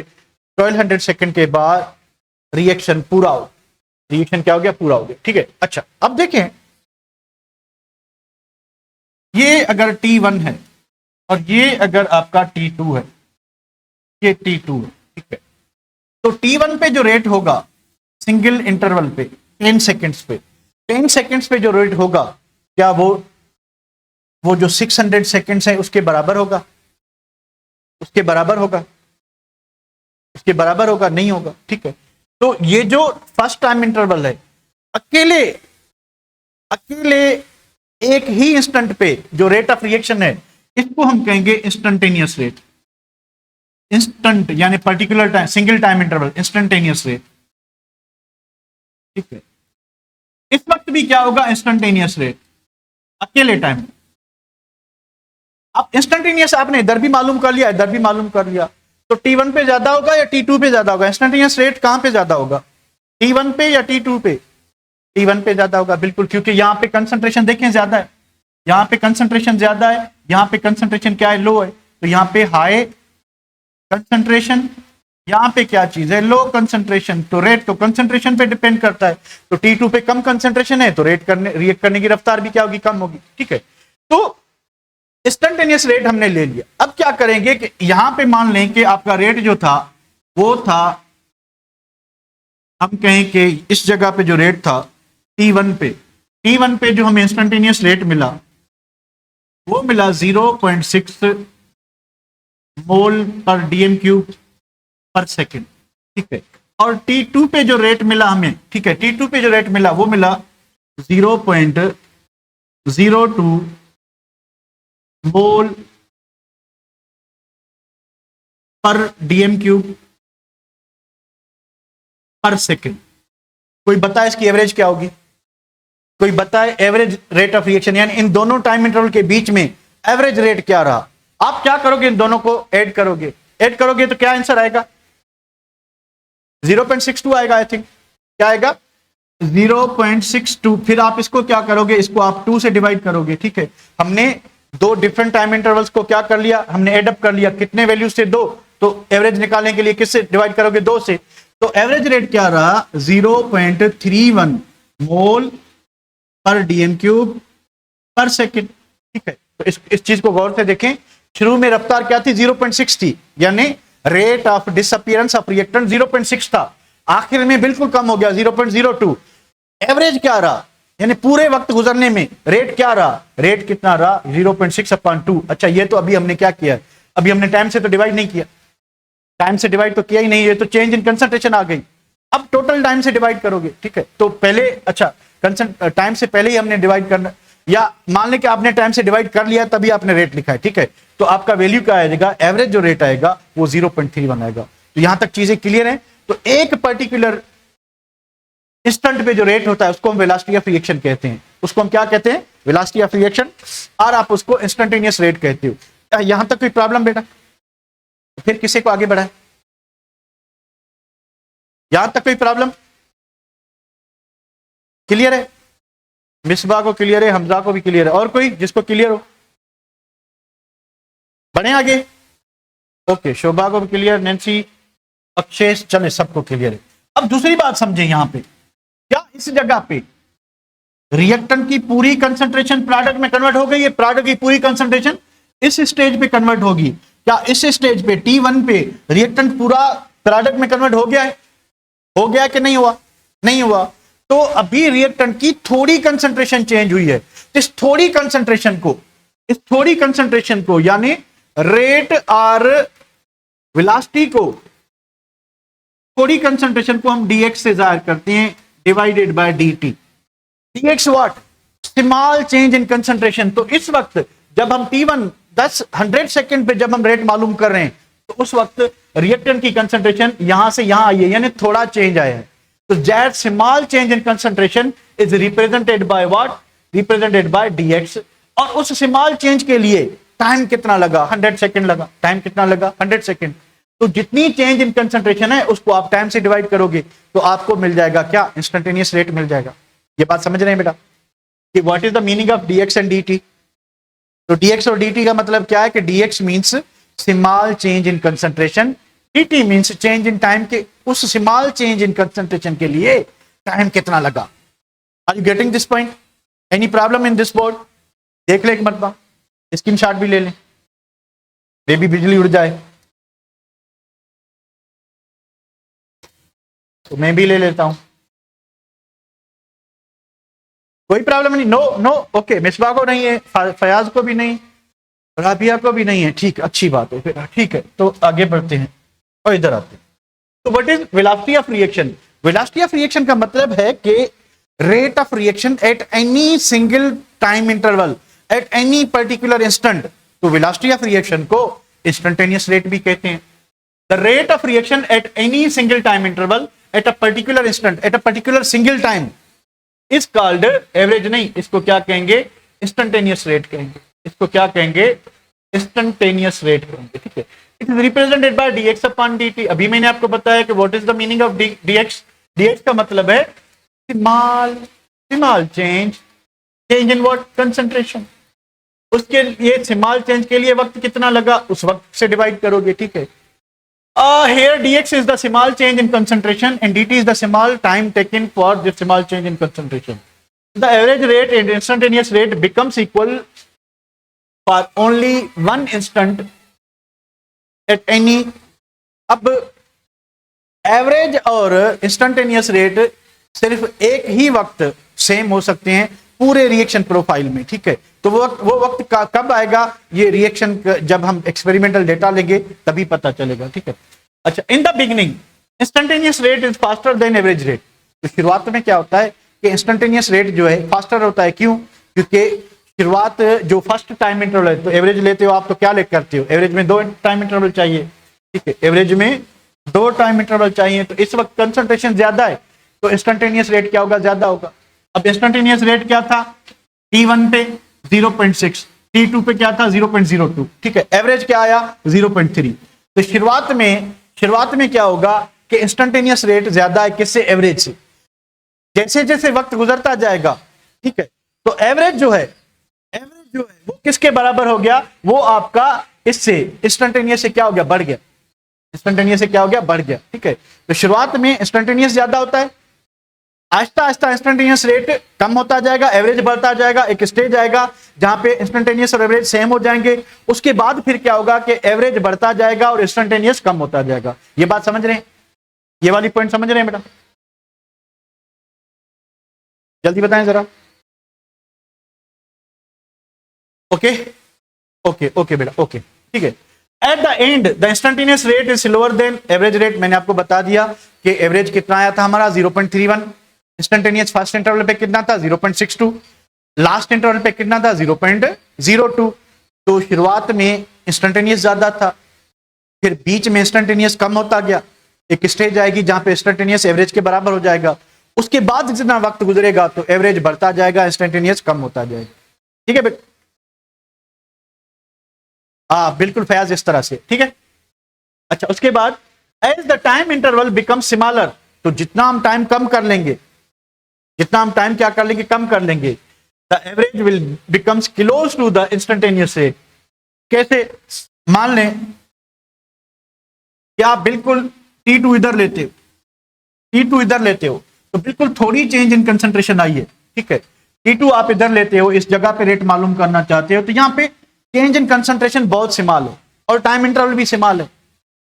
1200 सेकेंड के बाद रिएक्शन पूरा हो, रिएक्शन क्या हो गया, पूरा हो गया, ठीक है। अच्छा अब देखें, ये अगर T1 है और ये अगर आपका T2 है, ये T2 है, ठीक है। तो T1 पे जो रेट होगा सिंगल इंटरवल पे 10 सेकेंड्स पे, 10 सेकेंड्स पे जो रेट होगा, क्या वो जो 600 सेकेंड्स है उसके बराबर होगा, उसके बराबर होगा, उसके बराबर होगा, नहीं होगा, ठीक है। तो ये जो फर्स्ट टाइम इंटरवल है, अकेले एक ही इंस्टेंट पे जो रेट ऑफ रिएक्शन है, इसको हम कहेंगे इंस्टेंटेनियस रेट। इंस्टेंट यानी particular time, single time interval, instantaneous rate, ठीक है। इस वक्त भी क्या होगा, इंस्टेंटेनियस रेट अकेले टाइम। अब इंस्टेंटेनियस आपने इधर भी मालूम कर लिया, इधर भी मालूम कर लिया, तो T1 पे ज्यादा होगा या T2 पे ज्यादा होगा, इंस्टेंटेनियस रेट कहां पे ज्यादा होगा, T1 पे या T2 पे, T1 पे ज्यादा होगा, बिल्कुल, क्योंकि यहाँ पे कंसंट्रेशन देखें ज्यादा है, यहाँ पे कंसंट्रेशन ज्यादा है, यहाँ पे कंसंट्रेशन क्या है, लो है, तो यहाँ पे हाई कंसंट्रेशन, यहाँ पे क्या चीज है, लो कंसंट्रेशन, तो रेट तो कंसंट्रेशन पे डिपेंड करता है। तो T2 पे कम कंसंट्रेशन है तो रिएक्ट करने की रफ्तार भी क्या होगी, कम होगी, ठीक है। तो इंस्टेंटेनियस रेट हमने ले लिया। अब क्या करेंगे कि यहां पे मान लें कि आपका रेट जो था वो था, हम कहें कि इस जगह पे जो रेट था T1 पे जो हमें इंस्टेंटेनियस रेट मिला वो मिला 0.6 मोल पर डीएम क्यूब पर सेकेंड, ठीक है। और T2 पे जो रेट मिला हमें, ठीक है, T2 पे जो रेट मिला वो मिला 0.02 मोल पर डीएम क्यूब पर सेकेंड। कोई बताए इसकी एवरेज क्या होगी, कोई बताए एवरेज रेट ऑफ रिएक्शन, यानी इन दोनों टाइम इंटरवल के बीच में एवरेज रेट क्या रहा। आप क्या करोगे, इन दोनों को ऐड करोगे तो क्या आंसर आएगा, 0.62 आएगा, आई थिंक क्या आएगा, 0.62। फिर आप इसको क्या करोगे, इसको आप 2 से डिवाइड करोगे, ठीक है। हमने दो डिफरेंट टाइम इंटरवल्स को क्या कर लिया, हमने एड अप कर लिया, कितने वैल्यू से, 2, तो एवरेज निकालने के लिए किससे डिवाइड करोगे, 2 से। तो एवरेज रेट क्या रहा, 0.31 मोल पर डीएम क्यूब पर सेकेंड, ठीक है। तो इस चीज को गौर से देखें, शुरू में रफ्तार क्या थी, 0.6 थी, यानी rate of disappearance of reactant 0.6 था, आखिर में बिल्कुल कम हो गया 0.02। एवरेज क्या रहा, यानी पूरे वक्त गुजरने में रेट क्या रहा, रेट कितना रहा, 0.6/2। अच्छा ये तो अभी हमने क्या किया, अभी हमने टाइम से तो डिवाइड नहीं किया, टाइम से डिवाइड तो किया ही नहीं, ये तो चेंज इन कंसंट्रेशन आ गई। अब टोटल टाइम से डिवाइड करोगे, ठीक है। तो पहले, अच्छा टाइम से पहले ही हमने डिवाइड करना, या मान लें कि आपने टाइम से डिवाइड कर लिया तभी आपने रेट लिखा है, ठीक है। तो आपका वैल्यू क्या आएगा, एवरेज जो रेट आएगा वो 0.31 आएगा। तो यहां तक चीजें क्लियर है। तो एक पर्टिकुलर इंस्टेंट पे जो रेट होता है उसको हम वेलोसिटी ऑफ रिएक्शन कहते हैं, उसको हम क्या कहते हैं, वेलोसिटी ऑफ रिएक्शन, और आप उसको इंस्टेंटेनियस रेट कहते हो। यहां तक कोई प्रॉब्लम बेटा, फिर किसी को आगे बढ़ाए, यहां तक कोई प्रॉब्लम, क्लियर है, मिसबा को क्लियर है, हमजा को भी क्लियर है, और कोई जिसको क्लियर हो बढ़े आगे। ओके, शोभा को क्लियर, नैन्सी, अक्षेश, चले सबको क्लियर है। अब दूसरी बात समझे, यहां पे क्या इस जगह पे रिएक्टेंट की पूरी कंसंट्रेशन प्रोडक्ट में कन्वर्ट हो गई है? प्रोडक्ट की पूरी कंसंट्रेशन इस स्टेज पे कन्वर्ट होगी। क्या इस स्टेज पे T1 पे रिएक्टेंट पूरा प्रोडक्ट में कन्वर्ट हो गया है? हो गया कि नहीं हुआ? नहीं हुआ। तो अभी रिएक्टेंट की थोड़ी कंसंट्रेशन चेंज हुई है। इस थोड़ी कंसंट्रेशन को यानी रेट और वेलोसिटी को, थोड़ी कंसंट्रेशन को हम dx से जाहिर करते हैं, divided by dt। dx what? Small change in concentration. तो इस वक्त जब हम T1 100 सेकंड पे जब हम रेट मालूम कर रहे हैं, तो उस वक्त रिएक्टेंट की कंसंट्रेशन यहां से यहां आई है, यानी थोड़ा चेंज आया है। तो that small change in concentration is represented by what? Represented by dx। और उस स्मॉल चेंज के लिए टाइम कितना लगा? 100 सेकंड लगा। टाइम कितना लगा? 100 सेकंड। तो जितनी चेंज इन कंसंट्रेशन है उसको आप टाइम से डिवाइड करोगे तो आपको मिल जाएगा क्या? इंस्टेंटेनियस रेट मिल जाएगा। ये बात समझ रहे हैं बेटा कि what is the meaning of dx and dt? तो dx और dt का मतलब क्या है कि dx means small change in concentration, dt means change in time. के उस स्मॉल चेंज इन कंसंट्रेशन के लिए टाइम कितना लगा। Are you getting this point? Any problem in this board? देख ले एक मरतबा, स्क्रीनशॉट भी ले लें, बेबी बिजली उड़ जाए तो मैं भी ले लेता हूं, कोई प्रॉब्लम नहीं। No no, okay. मिसबा को नहीं है, फयाज को भी नहीं, राबिया को भी नहीं है, ठीक, अच्छी बात है फिर, ठीक है। तो आगे बढ़ते हैं और इधर आते हैं। तो what is velocity of reaction? Velocity of reaction का मतलब है कि rate of reaction at any single time interval at any particular instant. तो वेलोसिटी ऑफ रिएक्शन को इंस्टेंटेनियस रेट भी कहते हैं। The rate of reaction at any single time interval at a particular instant at a particular single time is called average. नहीं, इसको क्या कहेंगे? Instantaneous rate कहेंगे। इसको क्या कहेंगे? इंस्टेंटेनियस रेट कहेंगे, ठीक है। It is represented by dx upon dt। अभी मैंने आपको बताया कि what is the meaning of dx। dx का मतलब है small change in what? Concentration. उसके लिए स्मॉल चेंज के लिए वक्त कितना लगा, उस वक्त से डिवाइड करोगे, ठीक है। Here dx is the small change in concentration and dt is the small time taken for the small change in concentration. The average rate and instantaneous rate becomes equal for only one instant at any। अब average और instantaneous rate सिर्फ एक ही वक्त same हो सकते हैं पूरे reaction profile में, ठीक है। तो वो वक्त कब आएगा? ये रिएक्शन जब हम एक्सपेरिमेंटल डेटा लेंगे तभी पता चलेगा, ठीक है। अच्छा, इन the beginning instantaneous rate is faster than average rate. तो शुरुआत में क्या होता है कि इंस्टेंटेनियस रेट जो है फास्टर होता है। क्यों? क्योंकि शुरुआत जो फर्स्ट टाइम इंटरवल है, तो एवरेज लेते हो आप तो क्या ले करते हो? एवरेज में 2 टाइम इंटरवल चाहिए, ठीक है। एवरेज में 2 टाइम इंटरवल चाहिए। तो इस वक्त कंसंट्रेशन ज्यादा है तो इंस्टेंटेनियस रेट क्या होगा? ज्यादा होगा। अब इंस्टेंटेनियस रेट क्या था? T1 पे 0.6, T2 पे क्या था? 0.02, ठीक है। एवरेज क्या आया? 0.3। तो शुरुआत में क्या होगा कि इंस्टेंटेनियस रेट ज्यादा है किससे? एवरेज से। जैसे जैसे वक्त गुजरता जाएगा, ठीक है, तो एवरेज जो है वो किसके बराबर हो गया? वो आपका इससे इंस्टेंटेनियस से क्या हो गया? बढ़ गया। इंस्टेंटेनियस से क्या हो गया? बढ़ गया, ठीक है। तो शुरुआत में इंस्टेंटेनियस ज्यादा होता है, आहिस्ता आहिस्ता इंस्टेंटेनियस रेट कम होता जाएगा, एवरेज बढ़ता जाएगा। एक स्टेज आएगा जहां पे इंस्टेंटेनियस और एवरेज सेम हो जाएंगे। उसके बाद फिर क्या होगा कि एवरेज बढ़ता जाएगा और इंस्टेंटेनियस कम होता जाएगा। ये बात समझ रहे हैं? ये वाली पॉइंट समझ रहे हैं बेटा? जल्दी बताएं जरा। ओके ओके ओके बेटा, ओके, ठीक है। At the end the instantaneous rate is lower than average rate. मैंने आपको बता दिया कि एवरेज कितना आया था हमारा? 0.31। इंस्टेंटेनियस फर्स्ट इंटरवल पे कितना था? 0.62। लास्ट इंटरवल पे कितना था? 0.02। तो शुरुआत में इंस्टेंटेनियस ज्यादा था, फिर बीच में इंस्टेंटेनियस कम होता गया। एक स्टेज आएगी जहां पे इंस्टेंटेनियस एवरेज के बराबर हो जाएगा। उसके बाद जितना वक्त गुजरेगा तो एवरेज बढ़ता जाएगा, इंस्टेंटेनियस कम होता जाएगा, ठीक है बेटा? हाँ बिल्कुल फयाज, इस तरह से, ठीक है। अच्छा, उसके बाद as the time interval become smaller. तो जितना हम टाइम कम कर लेंगे, कम कर लेंगे, the average will becomes close to the instantaneous rate. कैसे? मान लें कि आप बिल्कुल T2 इधर लेते हो, T2 इधर लेते हो, तो बिल्कुल थोड़ी चेंज इन कंसंट्रेशन आई है, ठीक है। T2 आप इधर लेते हो, इस जगह पे रेट मालूम करना चाहते हो, तो यहां पे चेंज इन कंसंट्रेशन बहुत स्मॉल है और टाइम इंटरवल भी स्मॉल है,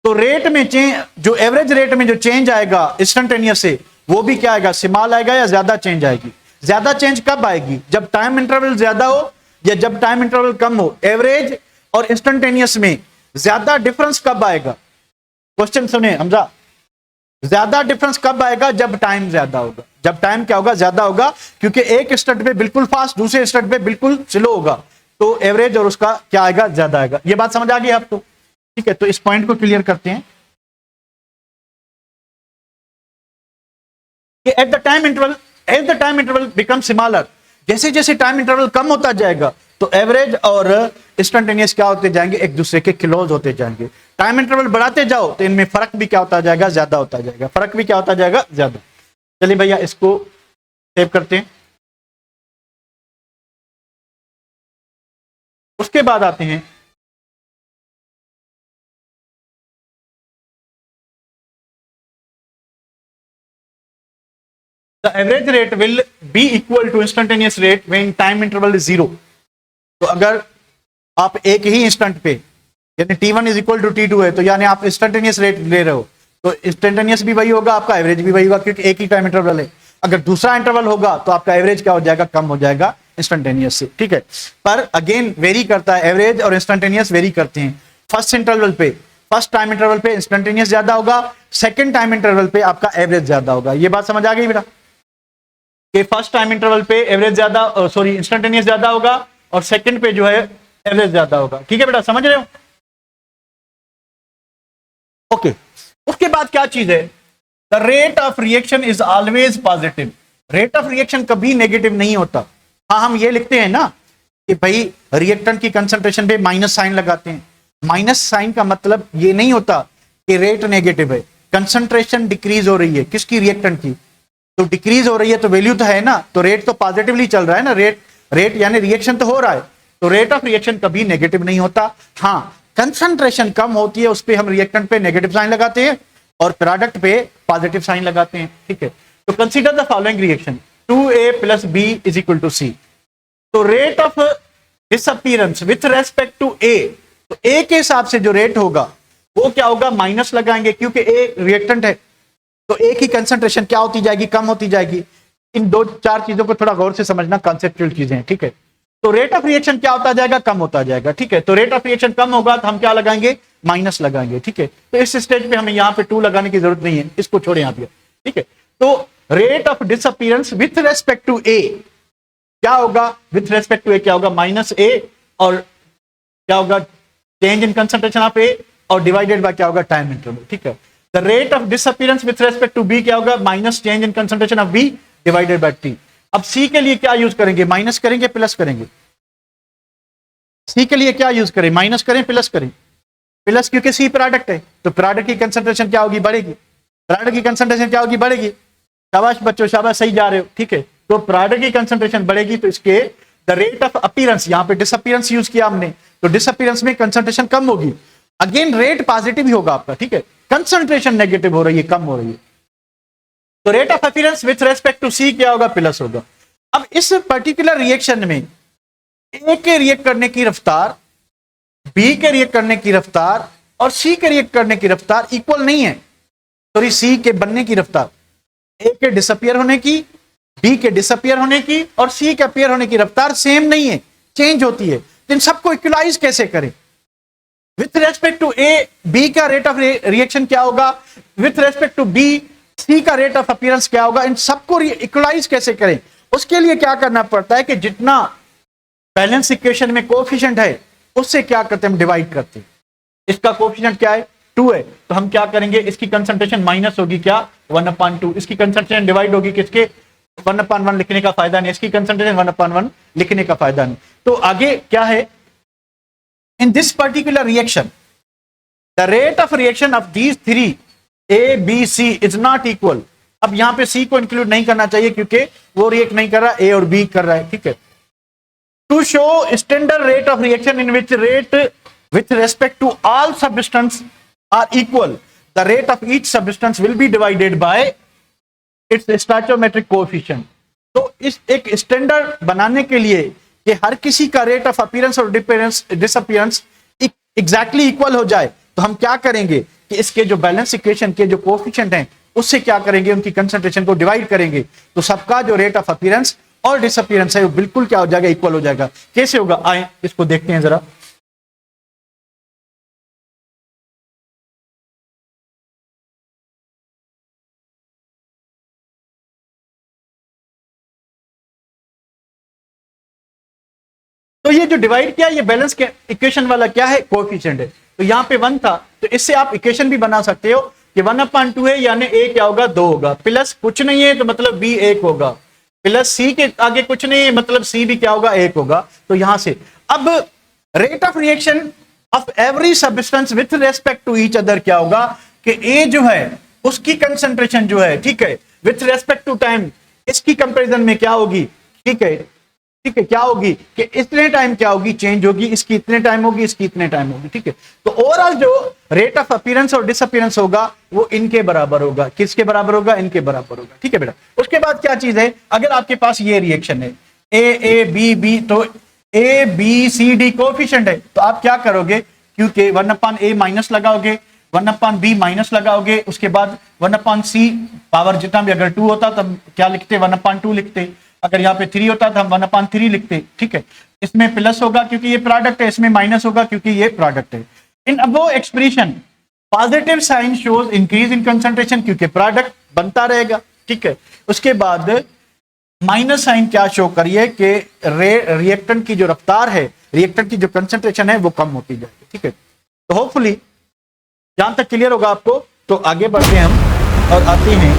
तो रेट में चेंज, जो एवरेज रेट में जो चेंज आएगा इंस्टेंटेनियस से, वो भी क्या आएगा, स्मॉल आएगा या ज्यादा चेंज आएगी। ज्यादा चेंज कब आएगी, जब टाइम इंटरवल ज्यादा हो या जब टाइम इंटरवल कम हो। एवरेज और इंस्टेंटेनियस में ज्यादा डिफरेंस कब आएगा, क्वेश्चन सुने हमजा, ज्यादा डिफरेंस कब आएगा, जब टाइम ज्यादा होगा। जब टाइम क्या होगा, ज्यादा होगा, क्योंकि एक स्टेट पे बिल्कुल फास्ट, दूसरे स्टेट पे बिल्कुल स्लो होगा, तो एवरेज और उसका क्या आएगा, ज्यादा आएगा। ये बात समझ आ गई आपको, ठीक है। तो इस पॉइंट को क्लियर करते हैं कि at the time interval, as the time interval become smaller, जैसे जैसे टाइम इंटरवल कम होता जाएगा तो एवरेज और इंस्टेंटेनियस क्या होते जाएंगे, एक दूसरे के क्लोज होते जाएंगे। टाइम इंटरवल बढ़ाते जाओ तो इनमें फर्क भी क्या होता जाएगा, ज्यादा होता जाएगा, फर्क भी क्या होता जाएगा, ज्यादा। चलिए भैया इसको सेव करते हैं। उसके बाद आते हैं the average rate will be equal to instantaneous rate when time interval is 0। तो अगर आप एक ही इंस्टेंट पे, यानी T1 is equal to T2 है, तो यानी आप इंस्टेंटेनियस रेट ले रहे हो, तो इंस्टेंटेनियस भी वही होगा, आपका एवरेज भी वही होगा, क्योंकि एक ही टाइम इंटरवल है। अगर दूसरा इंटरवल होगा तो आपका एवरेज क्या हो जाएगा, कम हो जाएगा इंस्टेंटेनियस से, ठीक है। पर अगेन वेरी करता है, एवरेज और इंस्टेंटेनियस वेरी करते हैं। फर्स्ट इंटरवल पे, फर्स्ट टाइम इंटरवल पे इंस्टेंटेनियस ज्यादा होगा, सेकेंड टाइम इंटरवल पे आपका एवरेज ज्यादा होगा। ये बात समझ आ गई बेटा, कि फर्स्ट टाइम इंटरवल पे एवरेज ज्यादा, सॉरी इंस्टेंटेनियस ज्यादा होगा और सेकंड पे जो है एवरेज ज्यादा होगा, ठीक है बेटा, समझ रहे हो। ओके, उसके बाद क्या चीज है, the rate of reaction is always positive. Rate of reaction कभी नेगेटिव नहीं होता। हाँ, हम ये लिखते हैं ना कि भाई रिएक्टेंट की कंसंट्रेशन पे माइनस साइन लगाते हैं। माइनस साइन का मतलब ये नहीं होता कि रेट नेगेटिव है। कंसंट्रेशन डिक्रीज हो रही है, किसकी, रिएक्टेंट की, तो डिक्रीज हो रही है तो वैल्यू तो है ना, तो रेट तो पॉजिटिवली चल रहा है ना, रेट यानी रिएक्शन तो हो रहा है, तो रेट ऑफ रिएक्शन कभी नेगेटिव नहीं होता। हाँ, कंसंट्रेशन कम होती है, उस पर हम रिएक्टेंट पे नेगेटिव साइन लगाते हैं और प्रोडक्ट पे पॉजिटिव साइन लगाते हैं, ठीक है। तो consider the following reaction 2A + B = C। तो rate of disappearance with respect to A, तो A के हिसाब से जो रेट होगा वो क्या होगा, माइनस लगाएंगे, क्योंकि A रिएक्टेंट है, तो एक ही कंसंट्रेशन क्या होती जाएगी, कम होती जाएगी। इन दो चार चीजों को थोड़ा गौर से समझना, कॉन्सेप्चुअल चीजें हैं, ठीक है। तो रेट ऑफ रिएक्शन क्या होता जाएगा, कम होता जाएगा, ठीक है। तो रेट ऑफ रिएक्शन कम होगा तो हम क्या लगाएंगे, माइनस लगाएंगे, ठीक है। तो इस स्टेज पे हमें यहाँ पे 2 लगाने की जरूरत नहीं है, इसको छोड़े यहाँ पे, ठीक है। तो rate of disappearance with respect to A क्या होगा, विथ रेस्पेक्ट टू ए क्या होगा, -A, और क्या होगा, change in concentration of A, और डिवाइडेड बाय क्या होगा, टाइम इंटरवल, ठीक है। The rate of disappearance with respect to B क्या होगा, minus change in concentration of B divided by T. अब सी के लिए क्या यूज करेंगे, माइनस करेंगे, प्लस करेंगे। सी के लिए क्या यूज करें, माइनस करें, प्लस करें, प्लस, क्योंकि सी प्रोडक्ट है, तो प्रोडक्ट की कंसंट्रेशन क्या होगी, बढ़ेगी। प्रोडक्ट की कंसंट्रेशन क्या होगी, बढ़ेगी। शाबाश बच्चों, शाबाश, सही जा रहे हो, ठीक है। तो प्रोडक्ट की कंसंट्रेशन बढ़ेगी, तो इसके द रेट ऑफ अपीयरेंस, यहां पे डिसअपीयरेंस यूज किया हमने, तो डिसअपीयरेंस में कंसंट्रेशन कम होगी। अगेन रेट पॉजिटिव ही होगा आपका, ठीक है। कंसंट्रेशन नेगेटिव हो रही है, कम हो रही है, तो rate of appearance with respect to C क्या होगा, प्लस होगा। अब इस पर्टिकुलर रिएक्शन में ए के रिएक्ट करने की रफ्तार, बी के रिएक्ट करने की रफ्तार और सी के रिएक्ट करने की रफ्तार इक्वल नहीं है। सॉरी, सी के बनने की रफ्तार, ए के डिसअपियर होने की, बी के डिसअपियर होने की और सी के अपीयर होने की रफ्तार सेम नहीं है, चेंज होती है। तो इन सबको इक्वलाइज कैसे करें, with respect to A B का रेट ऑफ रिएक्शन क्या होगा, with respect to B C का रेट ऑफ अपीयरेंस क्या होगा, इन सबको इक्वलाइज कैसे करें। उसके लिए क्या करना पड़ता है कि जितना बैलेंस इक्वेशन में कोएफिशिएंट है उससे क्या करते हैं, हम डिवाइड करते हैं। इसका कोएफिशिएंट क्या है, 2 है, तो हम क्या करेंगे, इसकी कंसंट्रेशन माइनस होगी क्या, 1/2, इसकी कंसंट्रेशन डिवाइड होगी किसके, 1/1 लिखने का फायदा नहीं, इसकी कंसंट्रेशन 1/1 लिखने का फायदा नहीं। तो आगे क्या है, in this particular reaction the rate of reaction of these 3 A B C is not equal. अब यहां पे C को इंक्लूड नहीं करना चाहिए क्योंकि वो रिएक्ट नहीं कर रहा, A और B कर रहा है, ठीक है। To show standard rate of reaction in which rate with respect to all substance are equal, the rate of each substance will be divided by its stoichiometric coefficient. तो इस एक स्टैंडर्ड बनाने के लिए कि हर किसी का रेट ऑफ अपीयरेंस और डिसअपीयरेंस एग्जैक्टली इक्वल हो जाए, तो हम क्या करेंगे कि इसके जो बैलेंस इक्वेशन के जो कोएफिशिएंट हैं उससे क्या करेंगे, उनकी कंसंट्रेशन को डिवाइड करेंगे, तो सबका जो रेट ऑफ अपीयरेंस और डिसअपीयरेंस है वो बिल्कुल क्या हो जाएगा, इक्वल हो जाएगा। कैसे होगा, आए इसको देखते हैं जरा। तो ये जो डिवाइड किया, ये बैलेंस के इक्वेशन वाला क्या है, कोएफिशिएंट है। तो यहाँ पे 1 था, तो इससे आप इक्वेशन भी बना सकते हो कि 1/2 है, यानी a क्या होगा, 2 होगा, प्लस कुछ नहीं है तो मतलब b 1 होगा, प्लस c के आगे कुछ नहीं है मतलब c भी क्या होगा, 1 होगा। तो यहां से अब rate of reaction of every substance with respect to each other क्या होगा कि a जो है उसकी कंसंट्रेशन जो है, ठीक है, विथ रेस्पेक्ट टू टाइम इसकी कंपैरिजन में क्या होगी, ठीक है, ठीक है, क्या होगी कि इतने टाइम क्या होगी, चेंज होगी, इसकी इतने टाइम होगी, इसकी इतने टाइम होगी, ठीक है। तो ओवरऑल जो रेट ऑफ अपीयरेंस और डिसअपीयरेंस होगा वो इनके बराबर होगा, किसके बराबर होगा, इनके बराबर होगा, ठीक है बेटा। उसके बाद क्या चीज है, अगर आपके पास ये रिएक्शन है ए बी बी, तो A B C D coefficient है, तो आप क्या करोगे, क्योंकि 1/a माइनस लगाओगे, 1/b माइनस लगाओगे, उसके बाद 1/c पावर जितना भी, अगर 2 होता तब क्या लिखते, 1/2 लिखते, अगर यहाँ पे 3 होता तो हम 1/3 लिखते, ठीक है। इसमें प्लस होगा क्योंकि ये प्रोडक्ट है, इसमें माइनस होगा क्योंकि ये प्रोडक्ट है। In above expression positive sign shows increase in concentration, क्योंकि प्रोडक्ट बनता रहेगा, ठीक है। उसके बाद माइनस साइन क्या शो करिए कि रिएक्टेंट की जो रफ्तार है, रिएक्टेंट की जो कंसंट्रेशन है वो कम होती जाएगी, ठीक है। तो होपफुली जहां तक क्लियर होगा आपको, तो आगे बढ़ते हैं हम और आते हैं